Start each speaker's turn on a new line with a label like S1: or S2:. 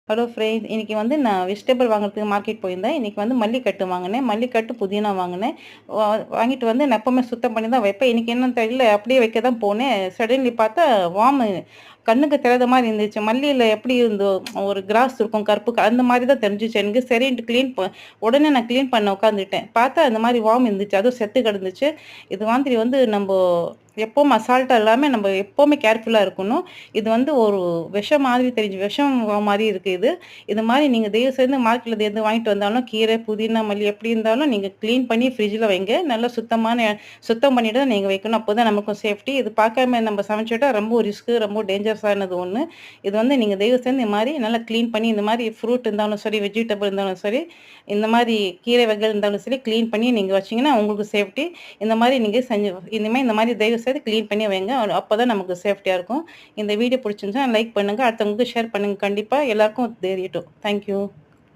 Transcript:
S1: Hello friends, இன்னைக்கு நான் vegetable வாங்குறதுக்கு மார்க்கெட் போயிருந்தேன். இன்னைக்கு மல்லிக்கட்டு வாங்கினேன். மல்லிக்கட்டு, புதினா வாங்கினேன். வாங்கிட்டு நான் எப்பவுமே சுத்தம் பண்ணி தான் வைப்பேன். இன்னைக்கு என்னன்னு தெரியல, அப்படியே வைக்க தான் போனேன். சடன்லி பார்த்தா வார்ம் கண்ணுக்கு தெரியாத மாதிரி இருந்துச்சு. மல்லியில எப்படி இருந்தோ ஒரு கிராஸ் இருக்கும் கருப்பு அந்த மாதிரி தான் தெரிஞ்சுச்சு எனக்கு. சரின்ட்டு உடனே நான் க்ளீன் பண்ண உட்காந்துட்டேன். பார்த்தா அந்த மாதிரி வார்ம் இருந்துச்சு. அதுவும் செத்து கிடந்துச்சு. இது மாதிரி நம்ம எப்பவும் அசால்ட்டா இல்லாம நம்ம எப்பவுமே கேர்ஃபுல்லா இருக்கணும். இது ஒரு விஷம் மாதிரி தெரிஞ்சு விஷம் மாரி இருக்கு இது. இது மாரி நீங்க தயவு செய்து மார்க்கெட்ல எது வாங்கிட்டு வந்தாலும், கீரை, புதினா, மல்லி எப்படி இருந்தாலும் நீங்க கிளீன் பண்ணி ஃப்ரிட்ஜ்ல வைங்க. நல்லா சுத்தம் பண்ணிட்டு தான் நீங்க வைக்கணும். அப்போதான் நமக்கும் சேஃப்டி. இது பார்க்காம நம்ம சமைச்சுட்டா ரொம்ப ரிஸ்க், ரொம்ப டேஞ்சரஸானது ஒண்ணு. இது நீங்க தயவு செய்து இந்த மாரி நல்லா கிளீன் பண்ணி இந்த மாரி ஃப்ரூட் இருந்தாலும் சரி, வெஜிடபிள் இருந்தாலும் சரி, இந்த மாரி கீரை வகைகள் இருந்தாலும் சரி, கிளீன் பண்ணி நீங்க வச்சீங்கன்னா உங்களுக்கு சேஃப்டி. இந்த மாரி நீங்க இனிமே இந்த மாரி தயவு செய்து கிளீன் பண்ணி வைங்க. அப்பதான் நமக்கு சேஃப்டியா இருக்கும். இந்த வீடியோ பிடிச்சிருந்துச்சுன்னா லைக் பண்ணுங்க. அடுத்தவங்களுக்கு ஷேர் பண்ணுங்க. கண்டிப்பா எல்லாருக்கும் தெரியட்டும். Thank you.